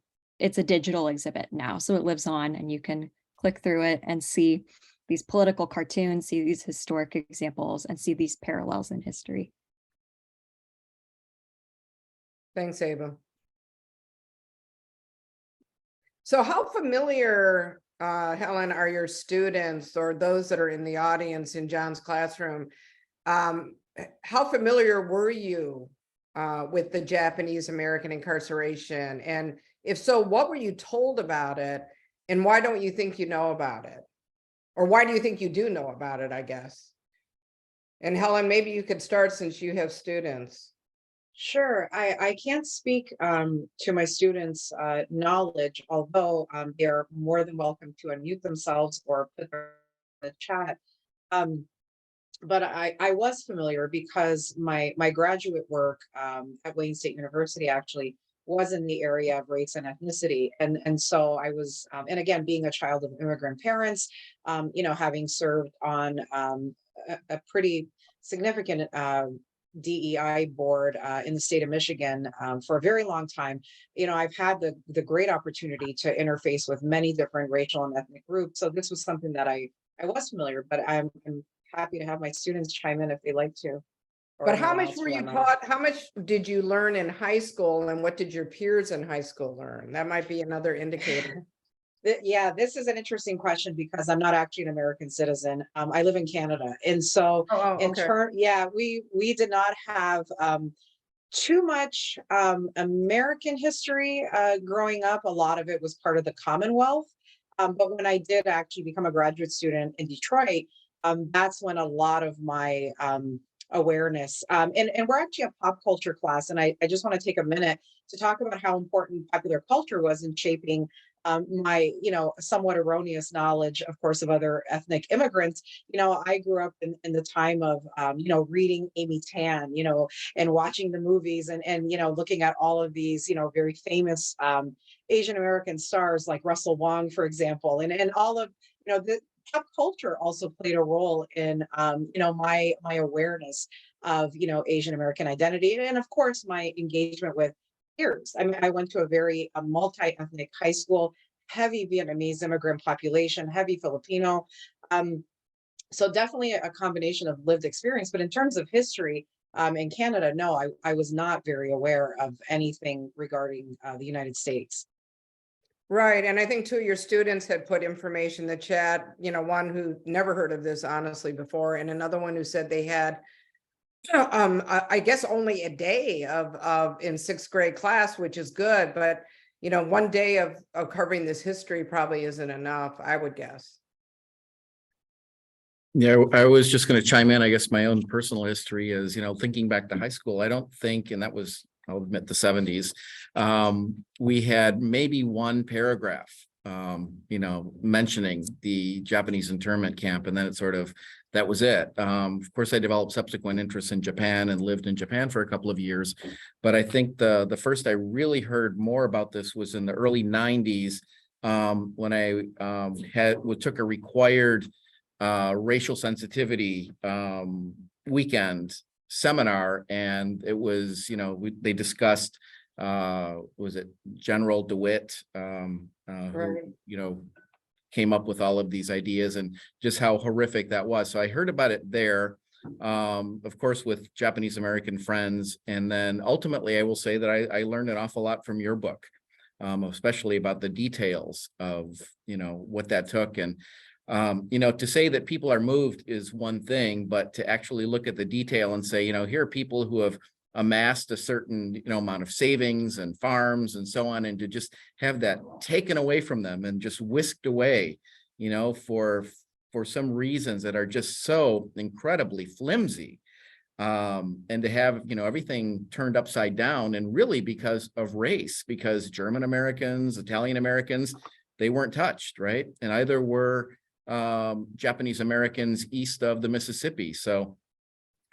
C: digital exhibit now, so it lives on and you can click through it and see these political cartoons, see these historic examples, and see these parallels in history.
B: Thanks, Ava. So how familiar, Helen, are your students or those that are in the audience in John's classroom? How familiar were you with the Japanese American incarceration? And if so, what were you told about it? And why don't you think you know about it? Or why do you think you do know about it, I guess? And Helen, maybe you could start since you have students.
F: Sure. I can't speak to my students' knowledge, although they're more than welcome to unmute themselves or put their in the chat. But I was familiar because my graduate work at Wayne State University actually was in the area of race and ethnicity. And so I was, and again, being a child of immigrant parents, having served on a pretty significant DEI board in the state of Michigan for a very long time, I've had the great opportunity to interface with many different racial and ethnic groups. So this was something that I was familiar, but I'm happy to have my students chime in if they like to.
B: But how much were you taught? How much did you learn in high school, and what did your peers in high school learn? That might be another indicator.
F: Yeah, this is an interesting question because I'm not actually an American citizen. I live in Canada. And so in
B: Okay.
F: turn, yeah, we did not have too much American history growing up. A lot of it was part of the Commonwealth. But when I did actually become a graduate student in Detroit, that's when a lot of my awareness, and we're actually a pop culture class. And I just want to take a minute to talk about how important popular culture was in shaping my, somewhat erroneous knowledge, of course, of other ethnic immigrants. I grew up in the time of, reading Amy Tan, and watching the movies and looking at all of these, very famous Asian American stars like Russell Wong, for example, and all of, the pop culture also played a role in, my awareness of, Asian American identity. And of course, my engagement with peers. I mean, I went to a very multi-ethnic high school, heavy Vietnamese immigrant population, heavy Filipino. So definitely a combination of lived experience. But in terms of history in Canada, no, I was not very aware of anything regarding the United States.
B: Right, and I think two of your students had put information in the chat, one who never heard of this honestly before, and another one who said they had I guess only a day of in sixth grade class, which is good, but one day of covering this history probably isn't enough, I would guess.
A: Yeah, I was just going to chime in. I guess my own personal history is, thinking back to high school, I don't think, and that was, I'll admit, the 70s, we had maybe one paragraph, mentioning the Japanese internment camp, and then that was it. Of course, I developed subsequent interests in Japan and lived in Japan for a couple of years, but I think the first I really heard more about this was in the early 90s, when I took a required racial sensitivity weekend seminar, and it was, they discussed was it General DeWitt,
B: Right.
A: who came up with all of these ideas and just how horrific that was. So I heard about it there, of course, with Japanese American friends, and then ultimately I will say that I learned an awful lot from your book, especially about the details of what that took. And to say that people are moved is one thing, but to actually look at the detail and say, here are people who have amassed a certain, amount of savings and farms and so on, and to just have that taken away from them and just whisked away, for some reasons that are just so incredibly flimsy. And to have, everything turned upside down, and really because of race, because German Americans, Italian Americans, they weren't touched, right? And either were Japanese Americans east of the Mississippi. So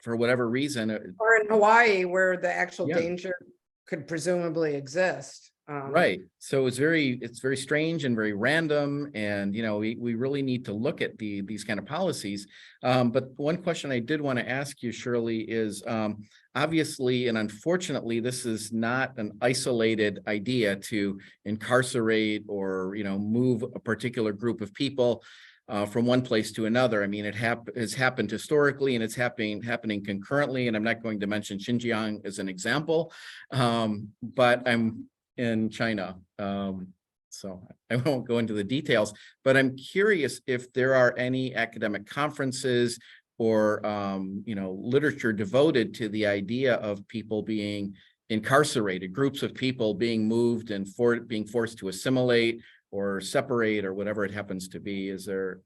A: for whatever reason,
B: Or in Hawaii, where the actual
A: Yeah.
B: danger could presumably exist.
A: right. So it's very strange and very random. And, we really need to look at these kind of policies. But one question I did want to ask you, Shirley, is obviously, and unfortunately, this is not an isolated idea to incarcerate or, move a particular group of people from one place to another. I mean, it has happened historically, and it's happening concurrently. And I'm not going to mention Xinjiang as an example, but I'm in China. So I won't go into the details, but I'm curious if there are any academic conferences or, literature devoted to the idea of people being incarcerated, groups of people being moved and being forced to assimilate or separate or whatever it happens to be. Are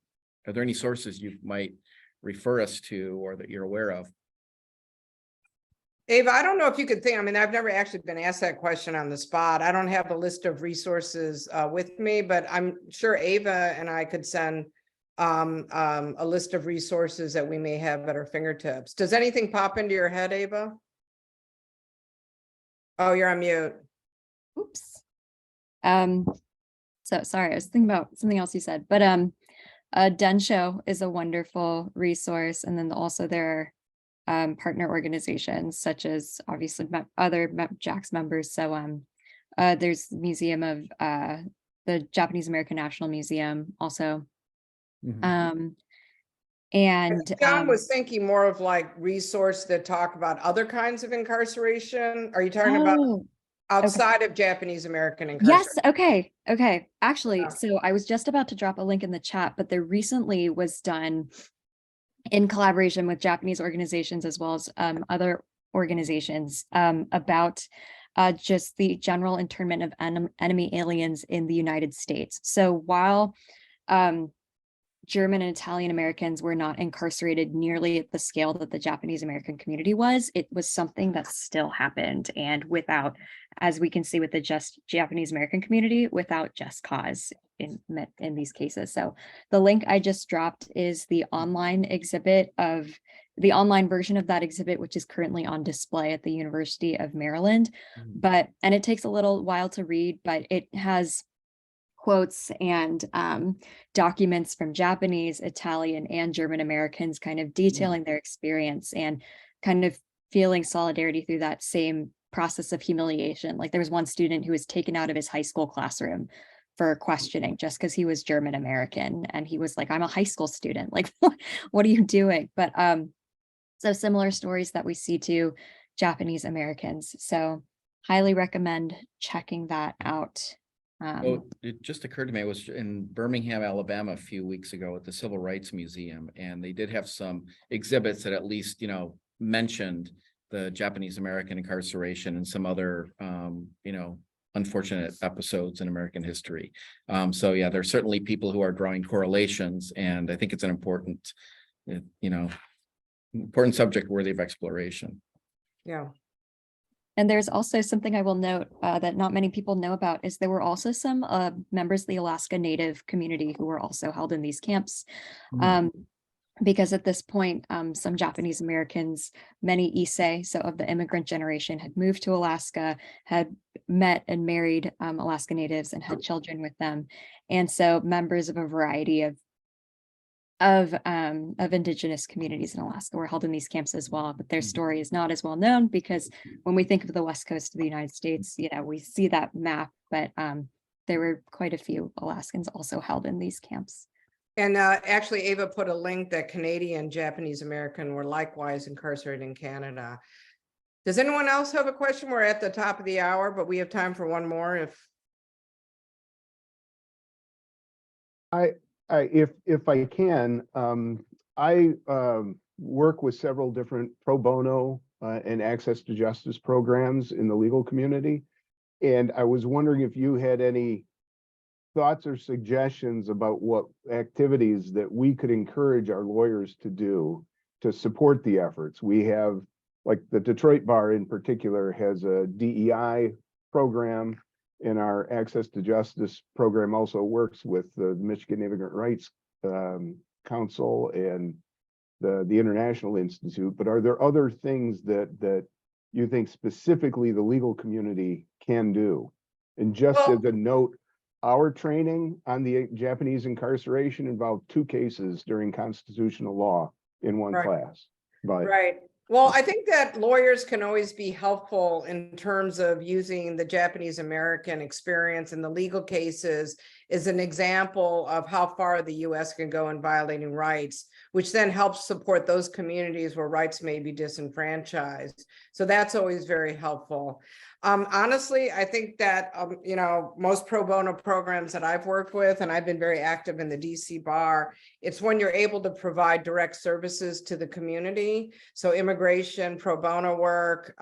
A: there any sources you might refer us to or that you're aware of?
B: Ava, I don't know if you could think, I've never actually been asked that question on the spot. I don't have a list of resources with me, but I'm sure Ava and I could send a list of resources that we may have at our fingertips. Does anything pop into your head, Ava? Oh, you're on mute.
C: Oops. So sorry, I was thinking about something else you said, but Densho is a wonderful resource. And then also there are partner organizations such as obviously other JAX members. So there's the Museum of the Japanese American National Museum also.
A: Mhm.
C: And
B: John was thinking more of like resource that talk about other kinds of incarceration. Are you talking about? outside of Japanese American
C: Yes,
B: incarceration.
C: okay. Actually,
B: Yeah.
C: so I was just about to drop a link in the chat, but there recently was done in collaboration with Japanese organizations as well as other organizations about just the general internment of enemy aliens in the United States. So while German and Italian Americans were not incarcerated nearly at the scale that the Japanese American community was, it was something that still happened, and without, as we can see with the just Japanese American community, without just cause in these cases. So the link I just dropped is the online exhibit of the online version of that exhibit, which is currently on display at the University of Maryland. And it takes a little while to read, but it has quotes and documents from Japanese, Italian, and German Americans kind of detailing their experience and kind of feeling solidarity through that same process of humiliation. Like there was one student who was taken out of his high school classroom for questioning just because he was German American. And he was like, I'm a high school student. Like, what are you doing? But so similar stories that we see to Japanese Americans. So highly recommend checking that out.
A: Oh, it just occurred to me, I was in Birmingham, Alabama a few weeks ago at the Civil Rights Museum, and they did have some exhibits that at least, mentioned the Japanese American incarceration and some other, unfortunate episodes in American history. So yeah, there's certainly people who are drawing correlations, and I think it's an important, important subject worthy of exploration.
B: Yeah.
C: And there's also something I will note that not many people know about is there were also some members of the Alaska Native community who were also held in these camps. Because at this point, some Japanese Americans, many Issei, so of the immigrant generation, had moved to Alaska, had met and married Alaska Natives and had children with them. And so members of a variety of indigenous communities in Alaska were held in these camps as well, but their story is not as well known because when we think of the west coast of the United States, we see that map, but there were quite a few Alaskans also held in these camps.
B: And actually, Ava put a link that Canadian Japanese American were likewise incarcerated in Canada. Does anyone else have a question? We're at the top of the hour, but we have time for one more
H: if I can, I work with several different pro bono and access to justice programs in the legal community. And I was wondering if you had any thoughts or suggestions about what activities that we could encourage our lawyers to do to support the efforts. We have, like the Detroit Bar in particular has a DEI program, and our Access to Justice program also works with the Michigan Immigrant Rights Council and the International Institute. But are there other things that you think specifically the legal community can do? And just as a note, our training on the Japanese incarceration involved 2 cases during constitutional law in one class. But
B: Right. Well, I think that lawyers can always be helpful in terms of using the Japanese American experience in the legal cases as an example of how far the US can go in violating rights, which then helps support those communities where rights may be disenfranchised. So that's always very helpful. Honestly, I think that, most pro bono programs that I've worked with, and I've been very active in the DC Bar, it's when you're able to provide direct services to the community. So immigration, pro bono work,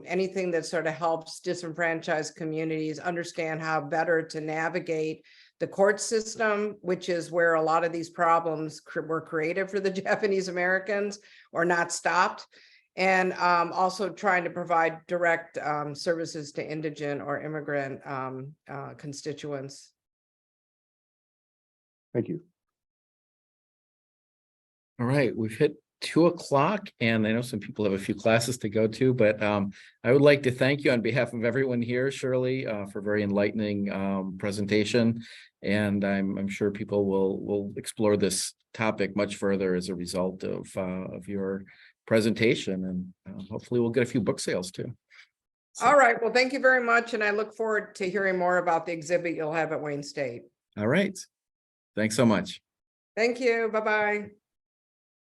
B: anything that sort of helps disenfranchised communities understand how better to navigate the court system, which is where a lot of these problems were created for the Japanese Americans or not stopped. And also trying to provide direct services to indigent or immigrant constituents.
H: thank you.
A: All right, we've hit 2 o'clock, and I know some people have a few classes to go to, but I would like to thank you on behalf of everyone here, Shirley, for a very enlightening presentation. And I'm sure people will explore this topic much further as a result of your presentation, and hopefully we'll get a few book sales too. So,
B: All right, well, thank you very much. And I look forward to hearing more about the exhibit you'll have at Wayne State.
A: all right. Thanks so much.
B: Thank you. Bye-bye.